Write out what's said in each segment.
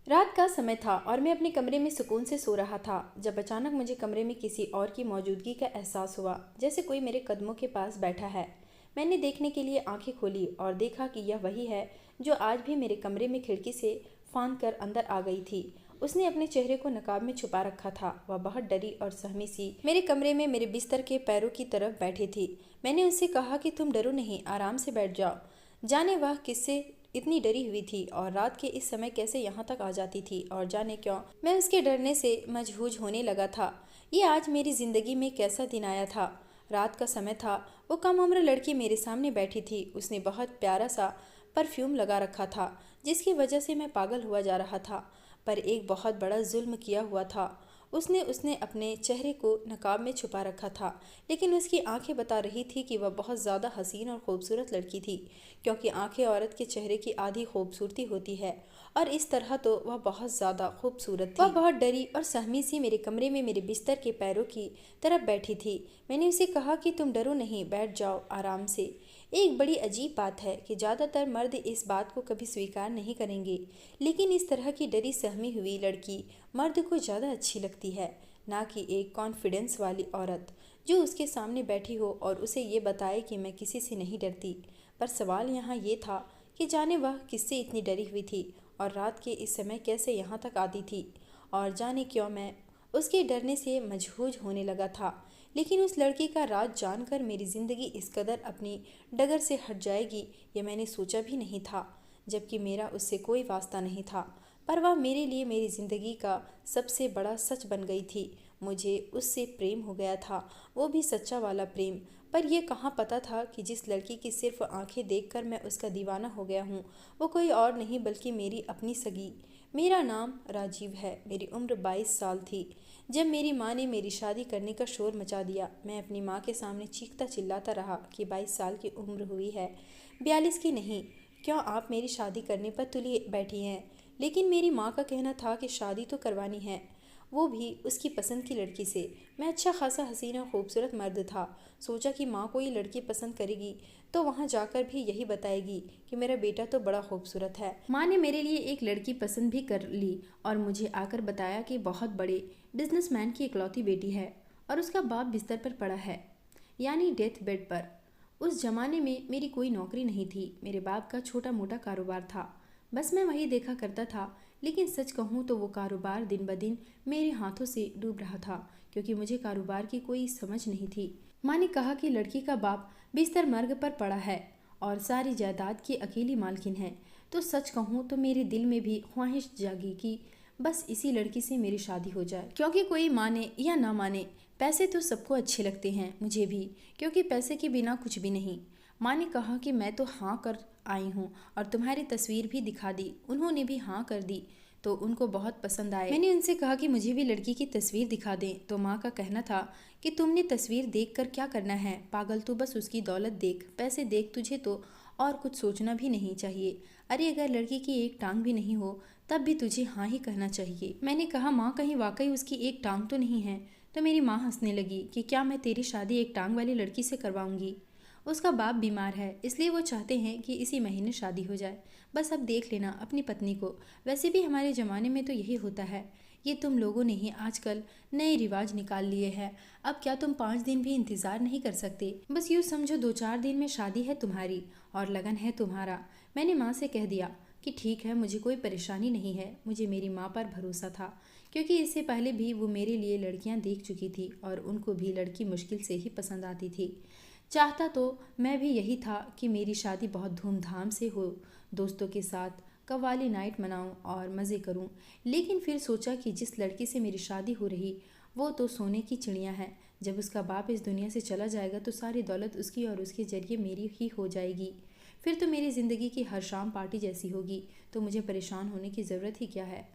रात का समय था और मैं अपने कमरे में सुकून से सो रहा था जब अचानक मुझे कमरे में किसी और की मौजूदगी का एहसास हुआ, जैसे कोई मेरे कदमों के पास बैठा है। मैंने देखने के लिए आंखें खोली और देखा कि यह वही है जो आज भी मेरे कमरे में खिड़की से फांद कर अंदर आ गई थी। उसने अपने चेहरे को नकाब में छुपा रखा था। वह बहुत डरी और सहमी सी मेरे कमरे में मेरे बिस्तर के पैरों की तरफ बैठी थी। मैंने उससे कहा कि तुम डरो नहीं, आराम से बैठ जाओ। जाने वह किससे इतनी डरी हुई थी और रात के इस समय कैसे यहाँ तक आ जाती थी, और जाने क्यों मैं उसके डरने से मजबूर होने लगा था। ये आज मेरी जिंदगी में कैसा दिन आया था। रात का समय था। वो कम उम्र लड़की मेरे सामने बैठी थी। उसने बहुत प्यारा सा परफ्यूम लगा रखा था जिसकी वजह से मैं पागल हुआ जा रहा था। पर एक बहुत बड़ा जुल्म किया हुआ था। उसने उसने अपने चेहरे को नकाब में छुपा रखा था, लेकिन उसकी आंखें बता रही थी कि वह बहुत ज़्यादा हसीन और खूबसूरत लड़की थी, क्योंकि आंखें औरत के चेहरे की आधी खूबसूरती होती है। और इस तरह तो वह बहुत ज़्यादा खूबसूरत थी। वह बहुत डरी और सहमी सी मेरे कमरे में मेरे बिस्तर के पैरों की तरफ बैठी थी। मैंने उसे कहा कि तुम डरो नहीं, बैठ जाओ आराम से। एक बड़ी अजीब बात है कि ज़्यादातर मर्द इस बात को कभी स्वीकार नहीं करेंगे, लेकिन इस तरह की डरी सहमी हुई लड़की मर्द को ज़्यादा अच्छी लगती है, ना कि एक कॉन्फिडेंस वाली औरत जो उसके सामने बैठी हो और उसे ये बताए कि मैं किसी से नहीं डरती। पर सवाल यहाँ ये था कि जाने वह किससे इतनी डरी हुई थी और रात के इस समय कैसे यहाँ तक आती थी, और जाने क्यों मैं उसके डरने से मजबूर होने लगा था। लेकिन उस लड़की का राज जानकर मेरी ज़िंदगी इस कदर अपनी डगर से हट जाएगी, ये मैंने सोचा भी नहीं था, जबकि मेरा उससे कोई वास्ता नहीं था। पर वह मेरे लिए मेरी ज़िंदगी का सबसे बड़ा सच बन गई थी। मुझे उससे प्रेम हो गया था, वो भी सच्चा वाला प्रेम। पर यह कहाँ पता था कि जिस लड़की की सिर्फ आंखें देखकर मैं उसका दीवाना हो गया हूँ, वो कोई और नहीं बल्कि मेरी अपनी सगी। मेरा नाम राजीव है। मेरी उम्र 22 साल थी जब मेरी माँ ने मेरी शादी करने का शोर मचा दिया। मैं अपनी माँ के सामने चीखता चिल्लाता रहा कि 22 साल की उम्र हुई है, 42 की नहीं। क्यों आप मेरी शादी करने पर तुली बैठी हैं? लेकिन मेरी माँ का कहना था कि शादी तो करवानी है, वो भी उसकी पसंद की लड़की से। मैं अच्छा खासा हसीन और खूबसूरत मर्द था। सोचा कि माँ को ये लड़की पसंद करेगी तो वहाँ जाकर भी यही बताएगी कि मेरा बेटा तो बड़ा खूबसूरत है। माँ ने मेरे लिए एक लड़की पसंद भी कर ली और मुझे आकर बताया कि बहुत बड़े बिजनेसमैन की इकलौती बेटी है और उसका बाप बिस्तर पर पड़ा है, यानी डेथ बेड पर। उस जमाने में मेरी कोई नौकरी नहीं थी। मेरे बाप का छोटा मोटा कारोबार था, बस मैं वही देखा करता था। लेकिन सच कहूँ तो वो कारोबार दिन ब दिन मेरे हाथों से डूब रहा था, क्योंकि मुझे कारोबार की कोई समझ नहीं थी। माँ ने कहा कि लड़की का बाप बिस्तर मर्ग पर पड़ा है और सारी जायदाद की अकेली मालकिन है। तो सच कहूँ तो मेरे दिल में भी ख्वाहिश जागी कि बस इसी लड़की से मेरी शादी हो जाए, क्योंकि कोई माने या ना माने पैसे तो सबको अच्छे लगते हैं, मुझे भी, क्योंकि पैसे के बिना कुछ भी नहीं। माँ ने कहा कि मैं तो हाँ कर आई हूँ और तुम्हारी तस्वीर भी दिखा दी। उन्होंने भी हाँ कर दी तो उनको बहुत पसंद आए। मैंने उनसे कहा कि मुझे भी लड़की की तस्वीर दिखा दें, तो माँ का कहना था कि तुमने तस्वीर देख कर क्या करना है पागल, तू बस उसकी दौलत देख, पैसे देख, तुझे तो और कुछ सोचना भी नहीं चाहिए। अरे अगर लड़की की एक टांग भी नहीं हो तब भी तुझे हाँ ही कहना चाहिए। मैंने कहा माँ कहीं वाकई उसकी एक टांग तो नहीं है? तो मेरी माँ हंसने लगी कि क्या मैं तेरी शादी एक टांग वाली लड़की से करवाऊंगी? उसका बाप बीमार है, इसलिए वो चाहते हैं कि इसी महीने शादी हो जाए। बस अब देख लेना अपनी पत्नी को। वैसे भी हमारे ज़माने में तो यही होता है। ये तुम लोगों ने ही आजकल नए रिवाज निकाल लिए हैं। अब क्या तुम 5 दिन भी इंतज़ार नहीं कर सकते? बस यूँ समझो 2-4 दिन में शादी है तुम्हारी और लगन है तुम्हारा। मैंने माँ से कह दिया कि ठीक है, मुझे कोई परेशानी नहीं है। मुझे मेरी माँ पर भरोसा था, क्योंकि इससे पहले भी वो मेरे लिए लड़कियाँ देख चुकी थी और उनको भी लड़की मुश्किल से ही पसंद आती थी। चाहता तो मैं भी यही था कि मेरी शादी बहुत धूमधाम से हो, दोस्तों के साथ कव्वाली नाइट मनाऊं और मज़े करूं। लेकिन फिर सोचा कि जिस लड़की से मेरी शादी हो रही वो तो सोने की चिड़िया है। जब उसका बाप इस दुनिया से चला जाएगा तो सारी दौलत उसकी और उसके जरिए मेरी ही हो जाएगी। फिर तो मेरी ज़िंदगी की हर शाम पार्टी जैसी होगी, तो मुझे परेशान होने की ज़रूरत ही क्या है।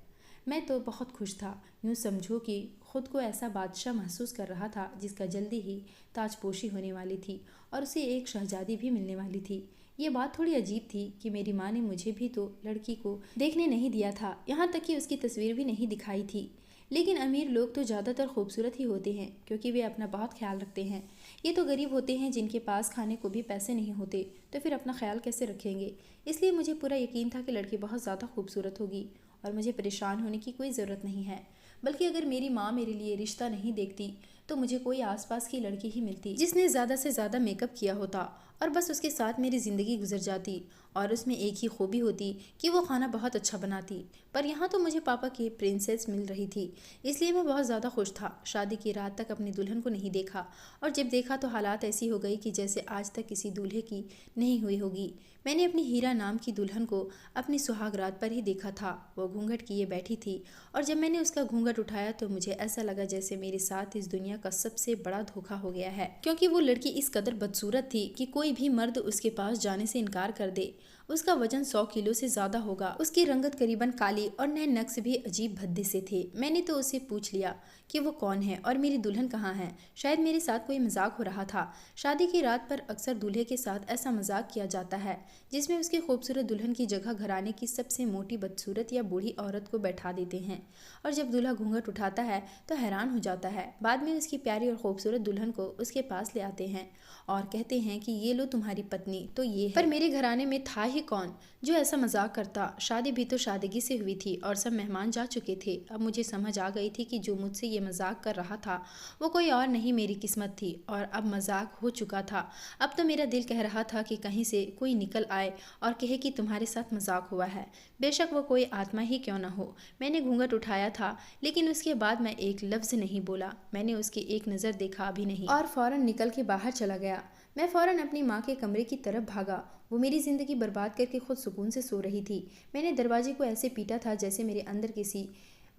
मैं तो बहुत खुश था। यूँ समझो कि खुद को ऐसा बादशाह महसूस कर रहा था जिसका जल्दी ही ताजपोशी होने वाली थी और उसे एक शहजादी भी मिलने वाली थी। ये बात थोड़ी अजीब थी कि मेरी माँ ने मुझे भी तो लड़की को देखने नहीं दिया था, यहाँ तक कि उसकी तस्वीर भी नहीं दिखाई थी। लेकिन अमीर लोग तो ज़्यादातर खूबसूरत ही होते हैं, क्योंकि वे अपना बहुत ख्याल रखते हैं। ये तो गरीब होते हैं जिनके पास खाने को भी पैसे नहीं होते, तो फिर अपना ख्याल कैसे रखेंगे। इसलिए मुझे पूरा यकीन था कि लड़की बहुत ज़्यादा खूबसूरत होगी और मुझे परेशान होने की कोई ज़रूरत नहीं है। बल्कि अगर मेरी माँ मेरे लिए रिश्ता नहीं देखती तो मुझे कोई आसपास की लड़की ही मिलती जिसने ज़्यादा से ज़्यादा मेकअप किया होता और बस उसके साथ मेरी ज़िंदगी गुजर जाती। और उसमें एक ही खूबी होती कि वो खाना बहुत अच्छा बनाती। पर यहाँ तो मुझे पापा की प्रिंसेस मिल रही थी, इसलिए मैं बहुत ज़्यादा खुश था। शादी की रात तक अपनी दुल्हन को नहीं देखा, और जब देखा तो हालात ऐसी हो गई कि जैसे आज तक किसी दूल्हे की नहीं हुई होगी। मैंने अपनी हीरा नाम की दुल्हन को अपनी सुहाग रात पर ही देखा था। वो घूंघट किए बैठी थी, और जब मैंने उसका घूंघट उठाया तो मुझे ऐसा लगा जैसे मेरे साथ इस दुनिया का सबसे बड़ा धोखा हो गया है। क्योंकि वो लड़की इस कदर बदसूरत थी कि कोई भी मर्द उसके पास जाने से इनकार कर दे। उसका वजन 100 किलो से ज्यादा होगा। उसकी रंगत करीबन काली और नए नक्श भी अजीब भद्दे से थे। मैंने तो उससे पूछ लिया कि वो कौन है और मेरी दुल्हन कहाँ है। शायद मेरे साथ कोई मजाक हो रहा था। शादी की रात पर अक्सर दूल्हे के साथ ऐसा मजाक किया जाता है जिसमें उसकी खूबसूरत दुल्हन की जगह घराने की सबसे मोटी बदसूरत या बूढ़ी औरत को बैठा देते हैं। और जब दूल्हा घूंघट उठाता है तो हैरान हो जाता है। बाद में उसकी प्यारी और खूबसूरत दुल्हन को उसके पास ले आते हैं और कहते हैं कि ये लो तुम्हारी पत्नी तो ये है। पर मेरे घराने में था ही कौन जो ऐसा मजाक करता। शादी भी तो सादगी से हुई थी और सब मेहमान जा चुके थे। अब मुझे समझ आ गई थी कि जो मुझसे ये मजाक कर रहा था वो कोई और नहीं मेरी किस्मत थी, और अब मजाक हो चुका था। अब तो मेरा दिल कह रहा था कि कहीं से कोई निकल आए और कहे कि तुम्हारे साथ मजाक हुआ है, बेशक वो कोई आत्मा ही क्यों ना हो। मैंने घूंघट उठाया था, लेकिन उसके बाद मैं एक लफ्ज नहीं बोला। मैंने उसकी एक नज़र देखा भी नहीं और फौरन निकल के बाहर चला गया। मैं फौरन अपनी माँ के कमरे की तरफ भागा। वो मेरी ज़िंदगी बर्बाद करके खुद सुकून से सो रही थी। मैंने दरवाजे को ऐसे पीटा था जैसे मेरे अंदर किसी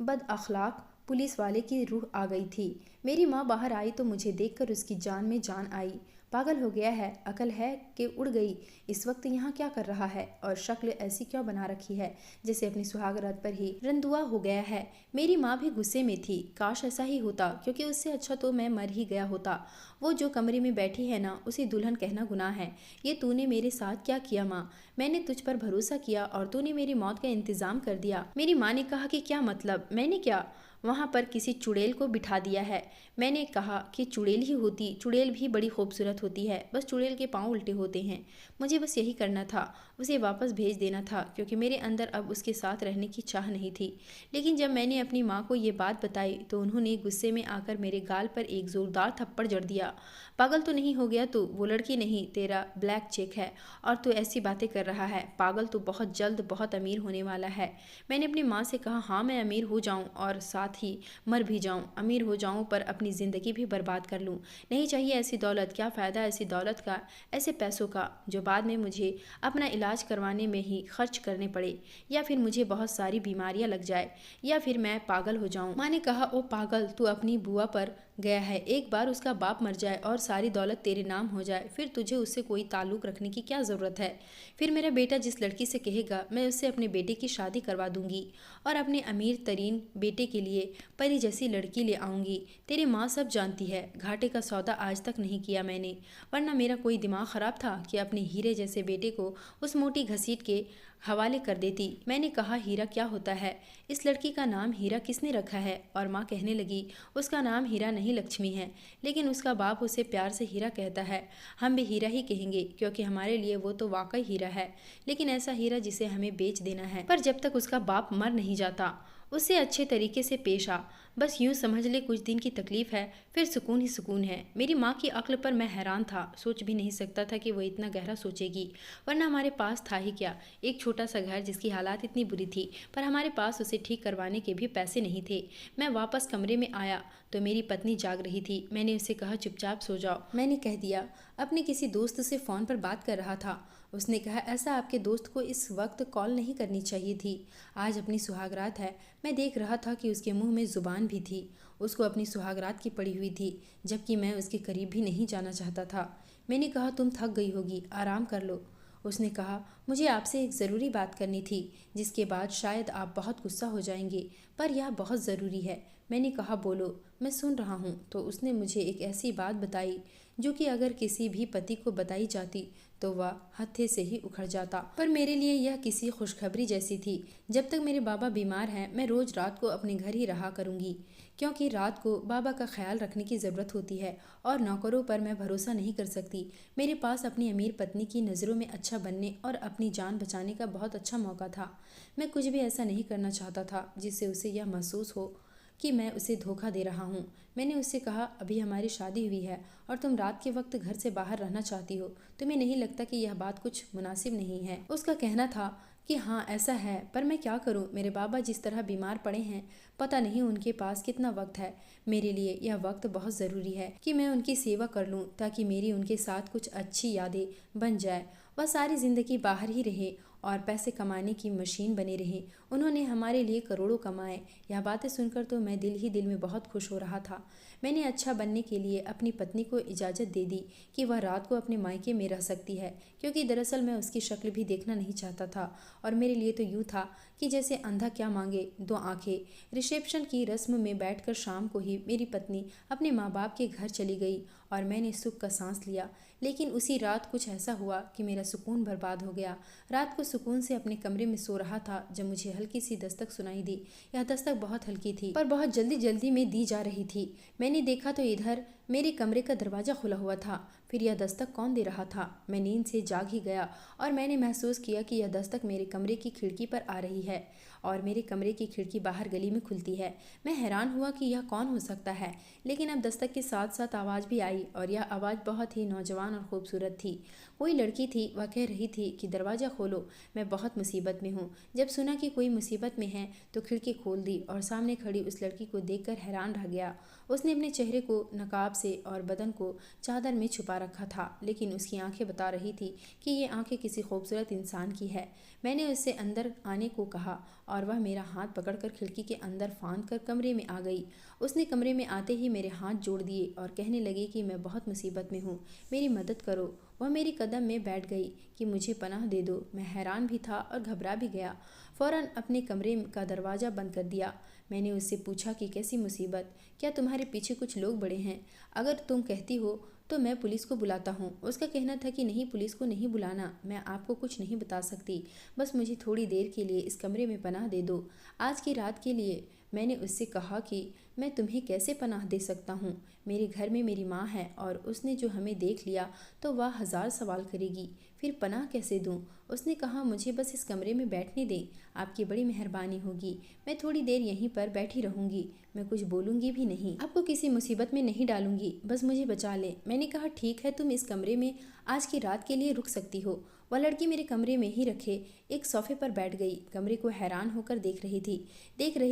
बद अखलाक पुलिस वाले की रूह आ गई थी। मेरी माँ बाहर आई तो मुझे देखकर उसकी जान में जान आई। पागल हो गया है, अकल है कि उड़ गई, इस वक्त यहाँ क्या कर रहा है और शक्ल ऐसी क्यों बना रखी है जैसे अपनी सुहागरात पर ही रंदुआ हो गया है। मेरी माँ भी गुस्से में थी। काश ऐसा ही होता, क्योंकि उससे अच्छा तो मैं मर ही गया होता। वो जो कमरे में बैठी है ना, उसे दुल्हन कहना गुनाह है। ये तूने मेरे साथ क्या किया माँ? मैंने तुझ पर भरोसा किया और तूने मेरी मौत का इंतजाम कर दिया। मेरी माँ ने कहा कि क्या मतलब? मैंने क्या वहाँ पर किसी चुड़ैल को बिठा दिया है? मैंने कहा कि चुड़ैल ही होती, चुड़ैल भी बड़ी खूबसूरत होती है, बस चुड़ैल के पाँव उल्टे होते हैं। मुझे बस यही करना था, उसे वापस भेज देना था, क्योंकि मेरे अंदर अब उसके साथ रहने की चाह नहीं थी। लेकिन जब मैंने अपनी माँ को ये बात बताई तो उन्होंने गुस्से में आकर मेरे गाल पर एक ज़ोरदार थप्पड़ जड़ दिया। पागल तो नहीं हो गया तू? वो लड़की नहीं, तेरा ब्लैक चेक है और तू ऐसी बातें कर रहा है। पागल, तू बहुत जल्द बहुत अमीर होने वाला है। मैंने अपनी माँ से कहा, हाँ मैं अमीर हो जाऊँ और साथ ही मर भी जाऊँ। अमीर हो जाऊँ पर अपनी ज़िंदगी भी बर्बाद कर लूँ। नहीं चाहिए ऐसी दौलत। क्या फ़ायदा ऐसी दौलत का, ऐसे पैसों का जो बाद में मुझे अपना इलाज करवाने में ही खर्च करने पड़े, या फिर मुझे बहुत सारी बीमारियां लग जाए, या फिर मैं पागल हो जाऊं। माँ ने कहा, ओ पागल, तू अपनी बुआ पर गया है। एक बार उसका बाप मर जाए और सारी दौलत तेरे नाम हो जाए, फिर तुझे उससे कोई ताल्लुक़ रखने की क्या ज़रूरत है? फिर मेरा बेटा जिस लड़की से कहेगा मैं उससे अपने बेटे की शादी करवा दूंगी और अपने अमीर तरीन बेटे के लिए परी जैसी लड़की ले आऊँगी। तेरी माँ सब जानती है, घाटे का सौदा आज तक नहीं किया मैंने, वरना मेरा कोई दिमाग ख़राब था कि अपने हीरे जैसे बेटे को उस मोटी घसीट के हवाले कर देती। मैंने कहा, हीरा क्या होता है? इस लड़की का नाम हीरा किसने रखा है? और माँ कहने लगी, उसका नाम हीरा नहीं लक्ष्मी है, लेकिन उसका बाप उसे प्यार से हीरा कहता है। हम भी हीरा ही कहेंगे क्योंकि हमारे लिए वो तो वाकई हीरा है, लेकिन ऐसा हीरा जिसे हमें बेच देना है। पर जब तक उसका बाप मर नहीं जाता उससे अच्छे तरीके से पेश आ। बस यूं समझ ले, कुछ दिन की तकलीफ है, फिर सुकून ही सुकून है। मेरी माँ की अक्ल पर मैं हैरान था। सोच भी नहीं सकता था कि वो इतना गहरा सोचेगी, वरना हमारे पास था ही क्या, एक छोटा सा घर जिसकी हालात इतनी बुरी थी, पर हमारे पास उसे ठीक करवाने के भी पैसे नहीं थे। मैं वापस कमरे में आया तो मेरी पत्नी जाग रही थी। मैंने उसे कहा, चुपचाप सो जाओ। मैंने कह दिया, अपने किसी दोस्त से फ़ोन पर बात कर रहा था। उसने कहा, ऐसा आपके दोस्त को इस वक्त कॉल नहीं करनी चाहिए थी, आज अपनी सुहागरात है। मैं देख रहा था कि उसके मुंह में ज़ुबान भी थी, उसको अपनी सुहागरात की पड़ी हुई थी, जबकि मैं उसके करीब भी नहीं जाना चाहता था। मैंने कहा, तुम थक गई होगी, आराम कर लो। उसने कहा, मुझे आपसे एक ज़रूरी बात करनी थी, जिसके बाद शायद आप बहुत गुस्सा हो जाएंगे, पर यह बहुत ज़रूरी है। मैंने कहा, बोलो, मैं सुन रहा हूँ। तो उसने मुझे एक ऐसी बात बताई जो कि अगर किसी भी पति को बताई जाती तो वह हत्थे से ही उखड़ जाता। पर मेरे लिए यह किसी खुशखबरी जैसी थी। जब तक मेरे बाबा बीमार हैं मैं रोज रात को अपने घर ही रहा करूंगी, क्योंकि रात को बाबा का ख्याल रखने की ज़रूरत होती है और नौकरों पर मैं भरोसा नहीं कर सकती। मेरे पास अपनी अमीर पत्नी की नज़रों में अच्छा बनने और अपनी जान बचाने का बहुत अच्छा मौका था। मैं कुछ भी ऐसा नहीं करना चाहता था जिससे उसे यह महसूस हो कि मैं उसे धोखा दे रहा हूँ। मैंने उससे कहा, अभी हमारी शादी हुई है और तुम रात के वक्त घर से बाहर रहना चाहती हो। तुम्हें नहीं लगता कि यह बात कुछ मुनासिब नहीं है? उसका कहना था कि हाँ ऐसा है, पर मैं क्या करूँ, मेरे बाबा जिस तरह बीमार पड़े हैं, पता नहीं उनके पास कितना वक्त है। मेरे लिए यह वक्त बहुत ज़रूरी है कि मैं उनकी सेवा कर लूँ, ताकि मेरी उनके साथ कुछ अच्छी यादें बन जाए। वह सारी ज़िंदगी बाहर ही रहे और पैसे कमाने की मशीन बने रहे। उन्होंने हमारे लिए करोड़ों कमाए। यह बातें सुनकर तो मैं दिल ही दिल में बहुत खुश हो रहा था। मैंने अच्छा बनने के लिए अपनी पत्नी को इजाज़त दे दी कि वह रात को अपने मायके में रह सकती है, क्योंकि दरअसल मैं उसकी शक्ल भी देखना नहीं चाहता था और मेरे लिए तो यूँ था कि जैसे अंधा क्या मांगे दो आंखें। रिसेप्शन की रस्म में बैठकर शाम को ही मेरी पत्नी अपने माँ बाप के घर चली गई और मैंने सुख का सांस लिया। लेकिन उसी रात कुछ ऐसा हुआ कि मेरा सुकून बर्बाद हो गया। रात को सुकून से अपने कमरे में सो रहा था जब मुझे हल्की सी दस्तक सुनाई दी। यह दस्तक बहुत हल्की थी, पर बहुत जल्दी जल्दी में दी जा रही थी। मैंने देखा तो इधर मेरे कमरे का दरवाज़ा खुला हुआ था। फिर यह दस्तक कौन दे रहा था? मैं नींद से जाग ही गया और मैंने महसूस किया कि यह दस्तक मेरे कमरे की खिड़की पर आ रही है और मेरे कमरे की खिड़की बाहर गली में खुलती है। मैं हैरान हुआ कि यह कौन हो सकता है, लेकिन अब दस्तक के साथ साथ आवाज़ भी आई और यह आवाज़ बहुत ही नौजवान और खूबसूरत थी। कोई लड़की थी। वह कह रही थी कि दरवाज़ा खोलो, मैं बहुत मुसीबत में हूँ। जब सुना कि कोई मुसीबत में है तो खिड़की खोल दी और सामने खड़ी उस लड़की को देखकर हैरान रह गया। उसने अपने चेहरे को नकाब से और बदन को चादर में छुपा रखा था, लेकिन उसकी आंखें बता रही थी कि ये आंखें किसी खूबसूरत इंसान की है। मैंने उससे अंदर आने को कहा और वह मेरा हाथ पकड़कर खिड़की के अंदर फांद कर कमरे में आ गई। उसने कमरे में आते ही मेरे हाथ जोड़ दिए और कहने लगी कि मैं बहुत मुसीबत में हूँ, मेरी मदद करो। वह मेरी कदम में बैठ गई कि मुझे पनाह दे दो। मैं हैरान भी था और घबरा भी गया। फ़ौरन अपने कमरे का दरवाज़ा बंद कर दिया। मैंने उससे पूछा कि कैसी मुसीबत? क्या तुम्हारे पीछे कुछ लोग बड़े हैं? अगर तुम कहती हो तो मैं पुलिस को बुलाता हूँ। उसका कहना था कि नहीं, पुलिस को नहीं बुलाना, मैं आपको कुछ नहीं बता सकती, बस मुझे थोड़ी देर के लिए इस कमरे में पनाह दे दो, आज की रात के लिए। मैंने उससे कहा कि मैं तुम्हें कैसे पनाह दे सकता हूँ? मेरे घर में मेरी माँ है और उसने जो हमें देख लिया तो वह 1000 सवाल करेगी, फिर पनाह कैसे दूँ? उसने कहा, मुझे बस इस कमरे में बैठने दें, आपकी बड़ी मेहरबानी होगी। मैं थोड़ी देर यहीं पर बैठी रहूँगी, मैं कुछ बोलूँगी भी नहीं, आपको किसी मुसीबत में नहीं डालूंगी, बस मुझे बचा ले। मैंने कहा, ठीक है, तुम इस कमरे में आज की रात के लिए रुक सकती हो। वह लड़की मेरे कमरे में ही रखे एक सोफे पर बैठ गई। कमरे को हैरान होकर देख रही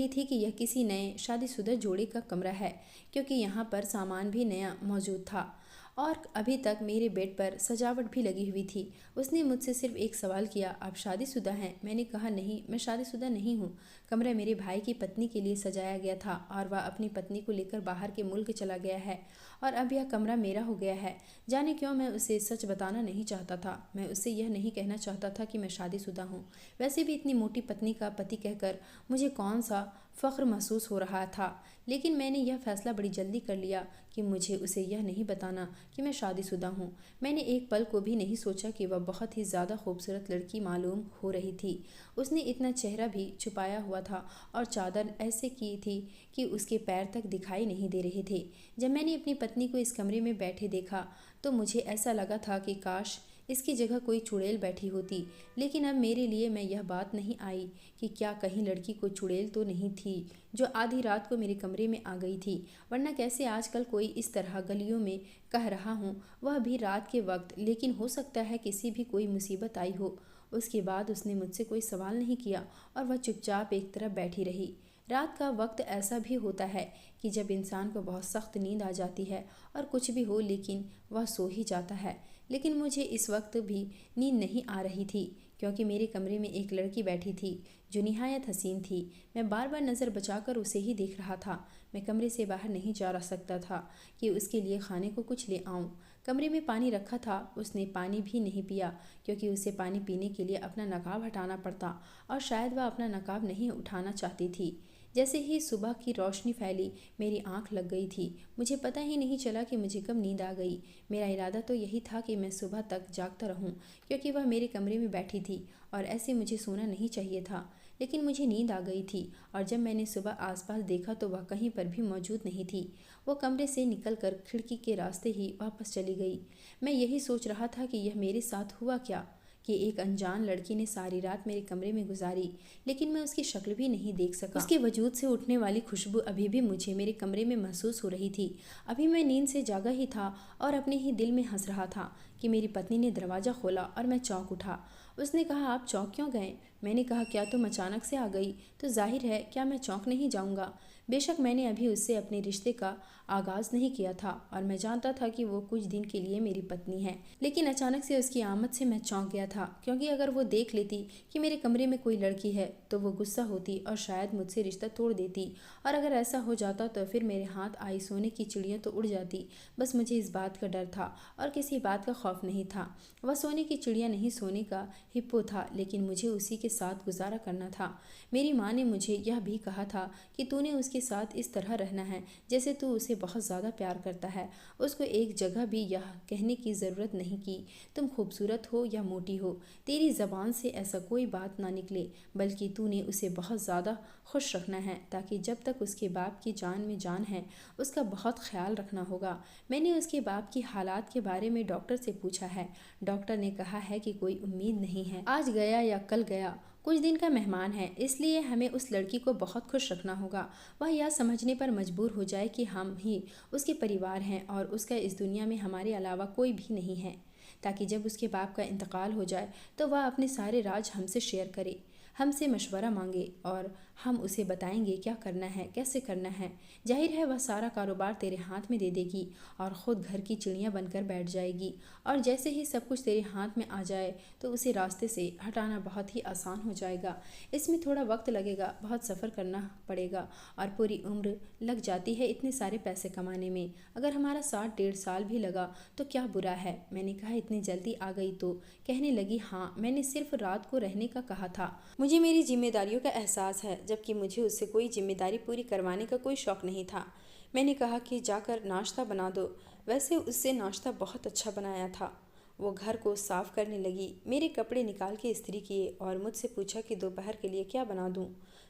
थी कि यह किसी नए शादीशुदा जोड़े का कमरा है, क्योंकि यहाँ पर सामान भी नया मौजूद था और अभी तक मेरे बेड पर सजावट भी लगी हुई थी। उसने मुझसे सिर्फ एक सवाल किया, आप शादीशुदा हैं? मैंने कहा, नहीं, मैं शादीशुदा नहीं हूँ। कमरा मेरे भाई की पत्नी के लिए सजाया गया था और वह अपनी पत्नी को लेकर बाहर के मुल्क चला गया है और अब यह कमरा मेरा हो गया है। जाने क्यों मैं उसे सच बताना नहीं चाहता था। मैं उससे यह नहीं कहना चाहता था कि मैं शादीशुदा हूँ। वैसे भी इतनी मोटी पत्नी का पति कहकर मुझे कौन सा फ़ख्र महसूस हो रहा था, लेकिन मैंने यह फैसला बड़ी जल्दी कर लिया कि मुझे उसे यह नहीं बताना कि मैं शादीशुदा हूँ। मैंने एक पल को भी नहीं सोचा कि वह बहुत ही ज़्यादा खूबसूरत लड़की मालूम हो रही थी। उसने इतना चेहरा भी छुपाया हुआ था और चादर ऐसे की थी कि उसके पैर तक दिखाई नहीं दे रहे थे। जब मैंने अपनी पत्नी को इस कमरे में बैठे देखा तो मुझे ऐसा लगा था कि काश इसकी जगह कोई चुड़ैल बैठी होती। लेकिन अब मेरे लिए मैं यह बात नहीं आई कि क्या कहीं लड़की को चुड़ैल तो नहीं थी जो आधी रात को मेरे कमरे में आ गई थी, वरना कैसे आजकल कोई इस तरह गलियों में कह रहा हूँ, वह भी रात के वक्त। लेकिन हो सकता है किसी भी कोई मुसीबत आई हो। उसके बाद उसने मुझसे कोई सवाल नहीं किया और वह चुपचाप एक तरफ बैठी रही। रात का वक्त ऐसा भी होता है कि जब इंसान को बहुत सख्त नींद आ जाती है और कुछ भी हो लेकिन वह सो ही जाता है। लेकिन मुझे इस वक्त भी नींद नहीं आ रही थी, क्योंकि मेरे कमरे में एक लड़की बैठी थी जो निहायत हसीन थी। मैं बार बार नज़र बचाकर उसे ही देख रहा था। मैं कमरे से बाहर नहीं जा सकता था कि उसके लिए खाने को कुछ ले आऊं। कमरे में पानी रखा था, उसने पानी भी नहीं पिया क्योंकि उसे पानी पीने के लिए अपना नकाब हटाना पड़ता और शायद वह अपना नकाब नहीं उठाना चाहती थी। जैसे ही सुबह की रोशनी फैली, मेरी आंख लग गई थी। मुझे पता ही नहीं चला कि मुझे कब नींद आ गई। मेरा इरादा तो यही था कि मैं सुबह तक जागता रहूं, क्योंकि वह मेरे कमरे में बैठी थी और ऐसे मुझे सोना नहीं चाहिए था। लेकिन मुझे नींद आ गई थी और जब मैंने सुबह आसपास देखा तो वह कहीं पर भी मौजूद नहीं थी। वो कमरे से निकलकर खिड़की के रास्ते ही वापस चली गई। मैं यही सोच रहा था कि यह मेरे साथ हुआ क्या, कि एक अनजान लड़की ने सारी रात मेरे कमरे में गुजारी, लेकिन मैं उसकी शक्ल भी नहीं देख सका। उसके वजूद से उठने वाली खुशबू अभी भी मुझे मेरे कमरे में महसूस हो रही थी। अभी मैं नींद से जागा ही था और अपने ही दिल में हंस रहा था कि मेरी पत्नी ने दरवाज़ा खोला और मैं चौंक उठा। उसने कहा, आप चौंक क्यों गए? मैंने कहा, क्या तुम अचानक से आ गई तो जाहिर है क्या मैं चौंक नहीं जाऊंगा। बेशक मैंने अभी उससे अपने रिश्ते का आगाज़ नहीं किया था और मैं जानता था कि वो कुछ दिन के लिए मेरी पत्नी है, लेकिन अचानक से उसकी आमद से मैं चौंक गया था, क्योंकि अगर वो देख लेती कि मेरे कमरे में कोई लड़की है तो वो गुस्सा होती और शायद मुझसे रिश्ता तोड़ देती, और अगर ऐसा हो जाता तो फिर मेरे हाथ आई सोने की चिड़िया तो उड़ जाती। बस मुझे इस बात का डर था और किसी बात का खौफ नहीं था। वह सोने की चिड़िया नहीं, सोने का हिप्पो था, लेकिन मुझे उसी के साथ गुजारा करना था। मेरी माँ ने मुझे यह भी कहा था कि तूने उसके साथ इस तरह रहना है जैसे तू उसे बहुत ज़्यादा प्यार करता है। उसको एक जगह भी यह कहने की ज़रूरत नहीं कि तुम खूबसूरत हो या मोटी हो। तेरी ज़बान से ऐसा कोई बात ना निकले, बल्कि तूने उसे बहुत ज़्यादा खुश रखना है, ताकि जब तक उसके बाप की जान में जान है उसका बहुत ख्याल रखना होगा। मैंने उसके बाप की हालात के बारे में डॉक्टर से पूछा है। डॉक्टर ने कहा है कि कोई उम्मीद नहीं है, आज गया या कल गया, कुछ दिन का मेहमान है, इसलिए हमें उस लड़की को बहुत खुश रखना होगा। वह यह समझने पर मजबूर हो जाए कि हम ही उसके परिवार हैं और उसका इस दुनिया में हमारे अलावा कोई भी नहीं है, ताकि जब उसके बाप का इंतकाल हो जाए तो वह अपने सारे राज हमसे शेयर करे, हमसे मशवरा मांगे और हम उसे बताएंगे क्या करना है, कैसे करना है। जाहिर है वह सारा कारोबार तेरे हाथ में दे देगी और ख़ुद घर की चिड़िया बनकर बैठ जाएगी, और जैसे ही सब कुछ तेरे हाथ में आ जाए तो उसे रास्ते से हटाना बहुत ही आसान हो जाएगा। इसमें थोड़ा वक्त लगेगा, बहुत सफ़र करना पड़ेगा और पूरी उम्र लग जाती है इतने सारे पैसे कमाने में। अगर हमारा 60-1.5 साल भी लगा तो क्या बुरा है। मैंने कहा, इतनी जल्दी आ गई तो? कहने लगी, हाँ, मैंने सिर्फ रात को रहने का कहा था। मुझे मेरी जिम्मेदारियों का एहसास है, जबकि मुझे उससे कोई जिम्मेदारी पूरी करवाने का कोई शौक़ नहीं था। मैंने कहा कि जाकर नाश्ता बना दो। वैसे उससे नाश्ता बहुत अच्छा बनाया था। वो घर को साफ करने लगी, मेरे कपड़े निकाल के इस्त्री किए और मुझसे पूछा कि दोपहर के लिए क्या बना दूं।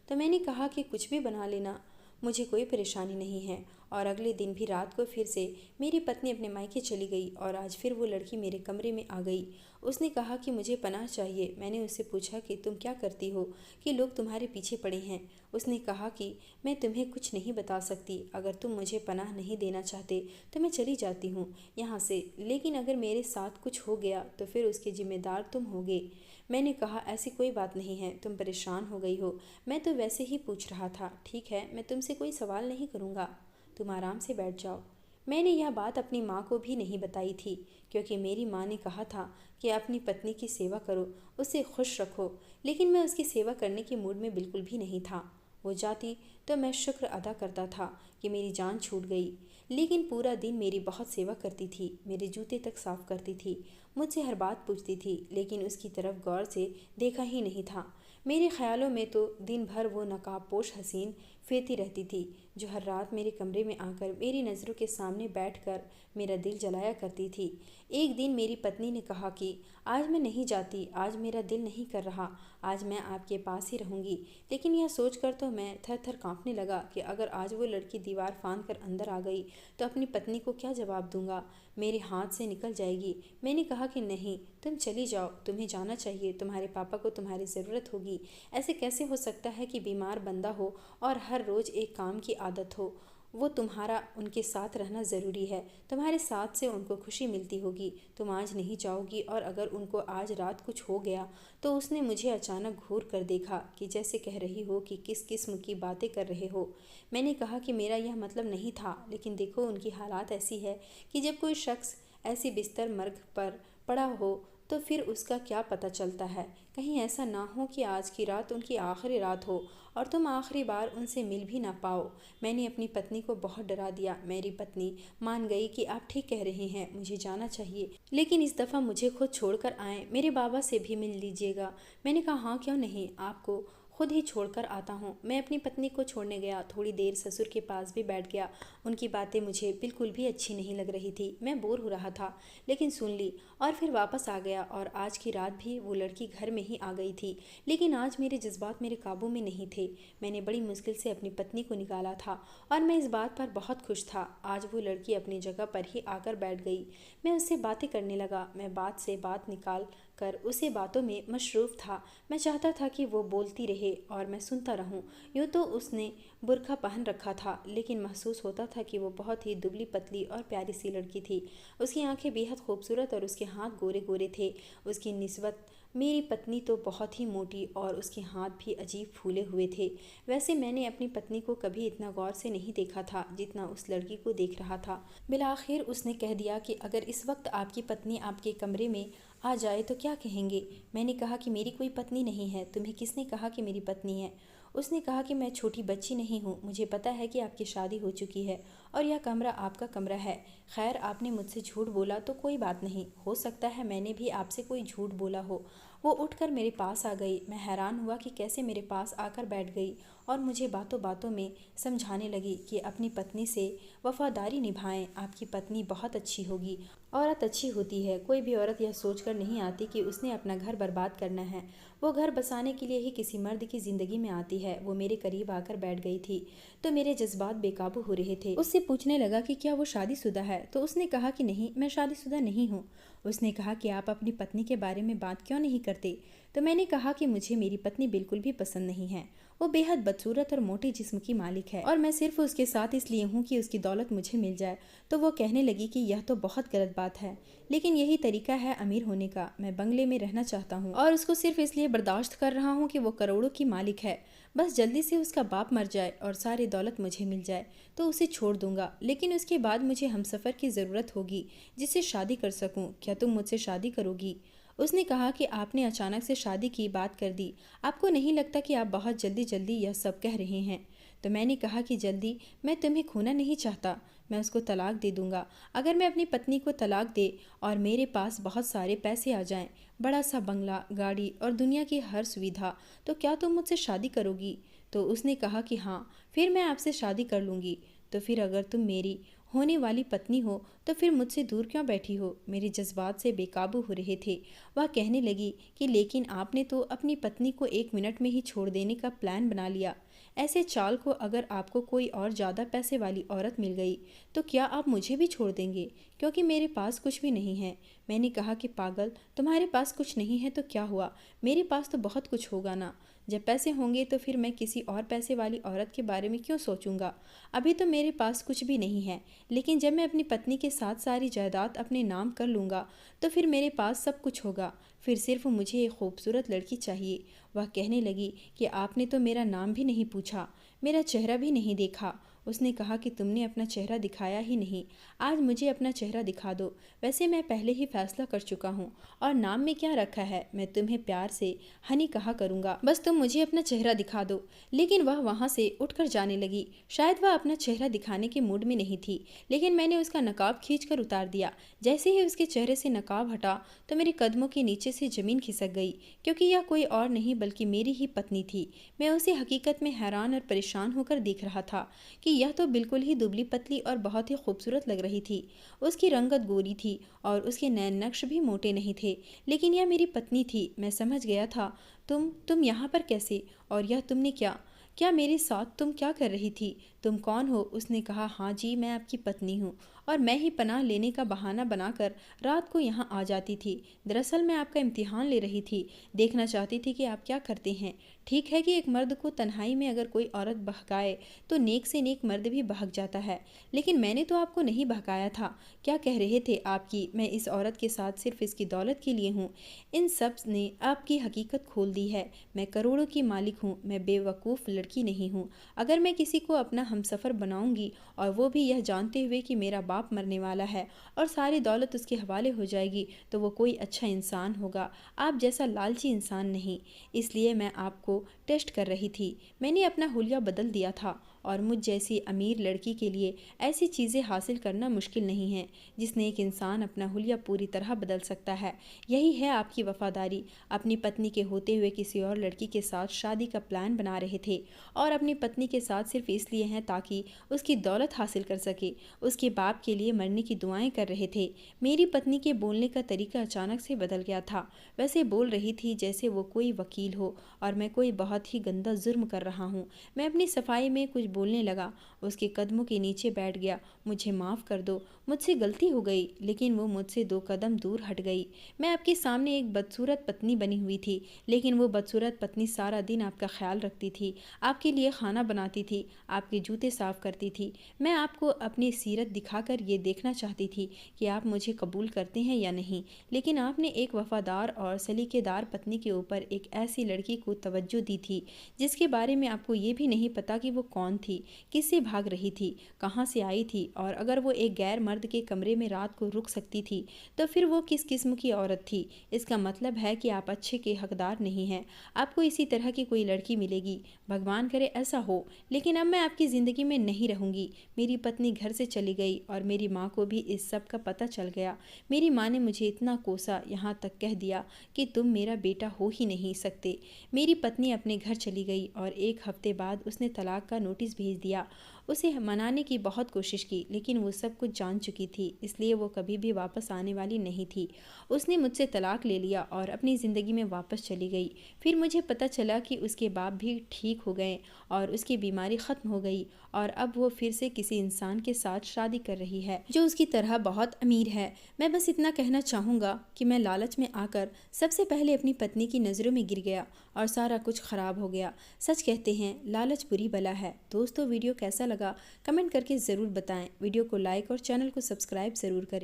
तो मैंने कहा कि कुछ भी बना लेना, मुझे कोई परेशानी नहीं है। और अगले दिन भी रात को फिर से मेरी पत्नी अपने मायके चली गई और आज फिर वो लड़की मेरे कमरे में आ गई। उसने कहा कि मुझे पनाह चाहिए। मैंने उससे पूछा कि तुम क्या करती हो कि लोग तुम्हारे पीछे पड़े हैं। उसने कहा कि मैं तुम्हें कुछ नहीं बता सकती, अगर तुम मुझे पनाह नहीं देना चाहते तो मैं चली जाती हूँ यहाँ से, लेकिन अगर मेरे साथ कुछ हो गया तो फिर उसके जिम्मेदार तुम होगे। मैंने कहा, ऐसी कोई बात नहीं है, तुम परेशान हो गई हो, मैं तो वैसे ही पूछ रहा था। ठीक है, मैं तुमसे कोई सवाल नहीं करूँगा, तुम आराम से बैठ जाओ। मैंने यह बात अपनी माँ को भी नहीं बताई थी, क्योंकि मेरी माँ ने कहा था कि अपनी पत्नी की सेवा करो, उसे खुश रखो, लेकिन मैं उसकी सेवा करने के मूड में बिल्कुल भी नहीं था। वो जाती तो मैं शुक्र अदा करता था कि मेरी जान छूट गई, लेकिन पूरा दिन मेरी बहुत सेवा करती थी, मेरे जूते तक साफ करती थी, मुझसे हर बात पूछती थी, लेकिन उसकी तरफ गौर से देखा ही नहीं था। मेरे ख्यालों में तो दिन भर वो नकाबपोश हसीन फिरती रहती थी, जो हर रात मेरे कमरे में आकर मेरी नज़रों के सामने बैठकर मेरा दिल जलाया करती थी। एक दिन मेरी पत्नी ने कहा कि आज मैं नहीं जाती, आज मेरा दिल नहीं कर रहा, आज मैं आपके पास ही रहूँगी। लेकिन यह सोचकर तो मैं थर थर काँपने लगा कि अगर आज वो लड़की दीवार फांद कर अंदर आ गई तो अपनी पत्नी को क्या जवाब दूंगा, मेरे हाथ से निकल जाएगी। मैंने कहा कि नहीं, तुम चली जाओ, तुम्हें जाना चाहिए, तुम्हारे पापा को तुम्हारी ज़रूरत होगी। ऐसे कैसे हो सकता है कि बीमार बंदा हो और हर रोज़ एक काम की आदत हो। वो तुम्हारा उनके साथ रहना ज़रूरी है, तुम्हारे साथ से उनको खुशी मिलती होगी। तुम आज नहीं जाओगी और अगर उनको आज रात कुछ हो गया तो उसने मुझे अचानक घूर कर देखा कि जैसे कह रही हो कि किस किस्म की बातें कर रहे हो। मैंने कहा कि मेरा यह मतलब नहीं था, लेकिन देखो उनकी हालात ऐसी है कि जब कोई शख्स ऐसी बिस्तर मर्ग पर पड़ा हो तो फिर उसका क्या पता चलता है। कहीं ऐसा ना हो कि आज की रात उनकी आखिरी रात हो और तुम आखिरी बार उनसे मिल भी ना पाओ। मैंने अपनी पत्नी को बहुत डरा दिया। मेरी पत्नी मान गई कि आप ठीक कह रही हैं, मुझे जाना चाहिए, लेकिन इस दफ़ा मुझे खुद छोड़कर आएँ, मेरे बाबा से भी मिल लीजिएगा। मैंने कहा हाँ क्यों नहीं, आपको खुद ही छोड़कर आता हूँ। मैं अपनी पत्नी को छोड़ने गया। थोड़ी देर ससुर के पास भी बैठ गया। उनकी बातें मुझे बिल्कुल भी अच्छी नहीं लग रही थी। मैं बोर हो रहा था, लेकिन सुन ली और फिर वापस आ गया। और आज की रात भी वो लड़की घर में ही आ गई थी, लेकिन आज मेरे जज्बात मेरे काबू में नहीं थे। मैंने बड़ी मुश्किल से अपनी पत्नी को निकाला था और मैं इस बात पर बहुत खुश था। आज वो लड़की अपनी जगह पर ही आकर बैठ गई। मैं उससे बातें करने लगा। मैं बात से बात निकाल कर उसे बातों में मशरूफ़ था। मैं चाहता था कि वो बोलती रहे और मैं सुनता रहूं। यूँ तो उसने बुर्का पहन रखा था, लेकिन महसूस होता था कि वो बहुत ही दुबली पतली और प्यारी सी लड़की थी। उसकी आंखें बेहद खूबसूरत और उसके हाथ गोरे गोरे थे। उसकी निस्बत मेरी पत्नी तो बहुत ही मोटी और उसके हाथ भी अजीब फूले हुए थे। वैसे मैंने अपनी पत्नी को कभी इतना गौर से नहीं देखा था जितना उस लड़की को देख रहा था। बिलाखिर उसने कह दिया कि अगर इस वक्त आपकी पत्नी आपके कमरे में आ जाए तो क्या कहेंगे। मैंने कहा कि मेरी कोई पत्नी नहीं है। तुम्हें किसने कहा कि मेरी पत्नी है। उसने कहा कि मैं छोटी बच्ची नहीं हूँ, मुझे पता है कि आपकी शादी हो चुकी है और यह कमरा आपका कमरा है। खैर, आपने मुझसे झूठ बोला तो कोई बात नहीं, हो सकता है मैंने भी आपसे कोई झूठ बोला हो। वो उठकर मेरे पास आ गई। मैं हैरान हुआ कि कैसे मेरे पास आकर बैठ गई और मुझे बातों बातों में समझाने लगी कि अपनी पत्नी से वफादारी निभाएं। आपकी पत्नी बहुत अच्छी होगी। औरत अच्छी होती है। कोई भी औरत यह सोचकर नहीं आती कि उसने अपना घर बर्बाद करना है। वो घर बसाने के लिए ही किसी मर्द की ज़िंदगी में आती है। वो मेरे करीब आकर बैठ गई थी तो मेरे जज्बात बेकाबू हो रहे थे। उससे पूछने लगा कि क्या वो शादीशुदा है, तो उसने कहा कि नहीं, मैं शादीशुदा नहीं हूँ। उसने कहा कि आप अपनी पत्नी के बारे में बात क्यों नहीं करते। तो मैंने कहा कि मुझे मेरी पत्नी बिल्कुल भी पसंद नहीं है। वो बेहद बदसूरत और मोटे जिस्म की मालिक है और मैं सिर्फ उसके साथ इसलिए हूँ कि उसकी दौलत मुझे मिल जाए। तो वो कहने लगी कि यह तो बहुत गलत बात है, लेकिन यही तरीका है अमीर होने का। मैं बंगले में रहना चाहता हूँ और उसको सिर्फ इसलिए बर्दाश्त कर रहा हूँ कि वो करोड़ों की मालिक है। बस जल्दी से उसका बाप मर जाए और सारी दौलत मुझे मिल जाए तो उसे छोड़ दूंगा, लेकिन उसके बाद मुझे हमसफ़र की ज़रूरत होगी जिससे शादी कर सकूं। क्या तुम मुझसे शादी करोगी। उसने कहा कि आपने अचानक से शादी की बात कर दी। आपको नहीं लगता कि आप बहुत जल्दी जल्दी यह सब कह रहे हैं। तो मैंने कहा कि जल्दी, मैं तुम्हें खोना नहीं चाहता। मैं उसको तलाक दे दूंगा। अगर मैं अपनी पत्नी को तलाक दे और मेरे पास बहुत सारे पैसे आ जाएं, बड़ा सा बंगला, गाड़ी और दुनिया की हर सुविधा, तो क्या तुम मुझसे शादी करोगी। तो उसने कहा कि हाँ, फिर मैं आपसे शादी कर लूँगी। तो फिर अगर तुम मेरी होने वाली पत्नी हो तो फिर मुझसे दूर क्यों बैठी हो। मेरे जज्बात से बेकाबू हो रहे थे। वह कहने लगी कि लेकिन आपने तो अपनी पत्नी को 1 मिनट में ही छोड़ देने का प्लान बना लिया। ऐसे चाल को अगर आपको कोई और ज़्यादा पैसे वाली औरत मिल गई तो क्या आप मुझे भी छोड़ देंगे, क्योंकि मेरे पास कुछ भी नहीं है। मैंने कहा कि पागल, तुम्हारे पास कुछ नहीं है तो क्या हुआ, मेरे पास तो बहुत कुछ होगा ना। जब पैसे होंगे तो फिर मैं किसी और पैसे वाली औरत के बारे में क्यों सोचूंगा। अभी तो मेरे पास कुछ भी नहीं है, लेकिन जब मैं अपनी पत्नी के साथ सारी जायदाद अपने नाम कर लूँगा तो फिर मेरे पास सब कुछ होगा। फिर सिर्फ मुझे एक खूबसूरत लड़की चाहिए। वह कहने लगी कि आपने तो मेरा नाम भी नहीं पूछा, मेरा चेहरा भी नहीं देखा। उसने कहा कि तुमने अपना चेहरा दिखाया ही नहीं, आज मुझे अपना चेहरा दिखा दो। वैसे मैं पहले ही फैसला कर चुका हूँ और नाम में क्या रखा है, मैं तुम्हें प्यार से हनी कहा करूँगा, बस तुम मुझे अपना चेहरा दिखा दो। लेकिन वह वहाँ से उठकर जाने लगी। शायद वह अपना चेहरा दिखाने के मूड में नहीं थी, लेकिन मैंने उसका नकाब खींचकर उतार दिया। जैसे ही उसके चेहरे से नकाब हटा तो मेरे कदमों के नीचे से ज़मीन खिसक गई, क्योंकि यह कोई और नहीं बल्कि मेरी ही पत्नी थी। मैं उसे हकीकत में हैरान और परेशान होकर देख रहा था कि यह तो बिल्कुल ही दुबली पतली और बहुत ही खूबसूरत लग रही थी। उसकी रंगत गोरी थी और उसके नैन नक्श भी मोटे नहीं थे, लेकिन यह मेरी पत्नी थी। मैं समझ गया था। तुम यहाँ पर कैसे, और यह तुमने क्या मेरे साथ तुम क्या कर रही थी, तुम कौन हो। उसने कहा, हाँ जी, मैं आपकी पत्नी हूँ और मैं ही पनाह लेने का बहाना बनाकर रात को यहाँ आ जाती थी। दरअसल मैं आपका इम्तिहान ले रही थी, देखना चाहती थी कि आप क्या करते हैं। ठीक है कि एक मर्द को तन्हाई में अगर कोई औरत बहकाए तो नेक से नेक मर्द भी बहक जाता है, लेकिन मैंने तो आपको नहीं बहकाया था। क्या कह रहे थे आपकी, मैं इस औरत के साथ सिर्फ इसकी दौलत के लिए हूँ। इन सब ने आपकी हकीकत खोल दी है। मैं करोड़ों की मालिक हूँ, मैं बेवकूफ़ लड़की नहीं हूँ। अगर मैं किसी को अपना हमसफ़र बनाऊंगी और वो भी यह जानते हुए कि मेरा बाप मरने वाला है और सारी दौलत उसके हवाले हो जाएगी तो वो कोई अच्छा इंसान होगा, आप जैसा लालची इंसान नहीं। इसलिए मैं आपको टेस्ट कर रही थी। मैंने अपना हुलिया बदल दिया था और मुझ जैसी अमीर लड़की के लिए ऐसी चीज़ें हासिल करना मुश्किल नहीं है जिसने एक इंसान अपना हुलिया पूरी तरह बदल सकता है। यही है आपकी वफादारी। अपनी पत्नी के होते हुए किसी और लड़की के साथ शादी का प्लान बना रहे थे और अपनी पत्नी के साथ सिर्फ इसलिए हैं ताकि उसकी दौलत हासिल कर सके। उसके बाप के लिए मरने की दुआएं कर रहे थे। मेरी पत्नी के बोलने का तरीका अचानक से बदल गया था। वैसे बोल रही थी जैसे वो कोई वकील हो और मैं कोई बहुत ही गंदा जुर्म कर रहा हूँ। मैं अपनी सफाई में कुछ बोलने लगा, उसके कदमों के नीचे बैठ गया। मुझे माफ़ कर दो, मुझसे गलती हो गई। लेकिन वो मुझसे 2 कदम दूर हट गई। मैं आपके सामने एक बदसूरत पत्नी बनी हुई थी, लेकिन वो बदसूरत पत्नी सारा दिन आपका ख्याल रखती थी, आपके लिए खाना बनाती थी, आपके जूते साफ करती थी। मैं आपको अपनी सीरत दिखाकर ये देखना चाहती थी कि आप मुझे कबूल करते हैं या नहीं। लेकिन आपने एक वफादार और सलीकेदार पत्नी के ऊपर एक ऐसी लड़की को तवज्जो दी थी जिसके बारे में आपको ये भी नहीं पता कि वो कौन थी, किससे भाग रही थी, कहाँ से आई थी, और अगर वो एक गैर मर्द के कमरे में रात को रुक सकती थी तो फिर वो किस किस्म की औरत थी। इसका मतलब है कि आप अच्छे के हकदार नहीं हैं। आपको इसी तरह की कोई लड़की मिलेगी, भगवान करे ऐसा हो। लेकिन अब मैं आपकी ज़िंदगी में नहीं रहूँगी। मेरी पत्नी घर से चली गई और मेरी माँ को भी इस सब का पता चल गया। मेरी माँ ने मुझे इतना कोसा, यहाँ तक कह दिया कि तुम मेरा बेटा हो ही नहीं सकते। मेरी पत्नी अपने घर चली गई और 1 हफ्ते बाद उसने तलाक का नोटिस भेज दिया। उसे मनाने की बहुत कोशिश की, लेकिन वो सब कुछ जान चुकी थी, इसलिए वो कभी भी वापस आने वाली नहीं थी। उसने मुझसे तलाक ले लिया और अपनी ज़िंदगी में वापस चली गई। फिर मुझे पता चला कि उसके बाप भी ठीक हो गए और उसकी बीमारी ख़त्म हो गई और अब वो फिर से किसी इंसान के साथ शादी कर रही है जो उसकी तरह बहुत अमीर है। मैं बस इतना कहना चाहूँगा कि मैं लालच में आकर सबसे पहले अपनी पत्नी की नज़रों में गिर गया और सारा कुछ ख़राब हो गया। सच कहते हैं लालच बुरी बला है। दोस्तों, वीडियो कैसा लगा कमेंट करके ज़रूर बताएं। वीडियो को लाइक और चैनल को सब्सक्राइब ज़रूर करें।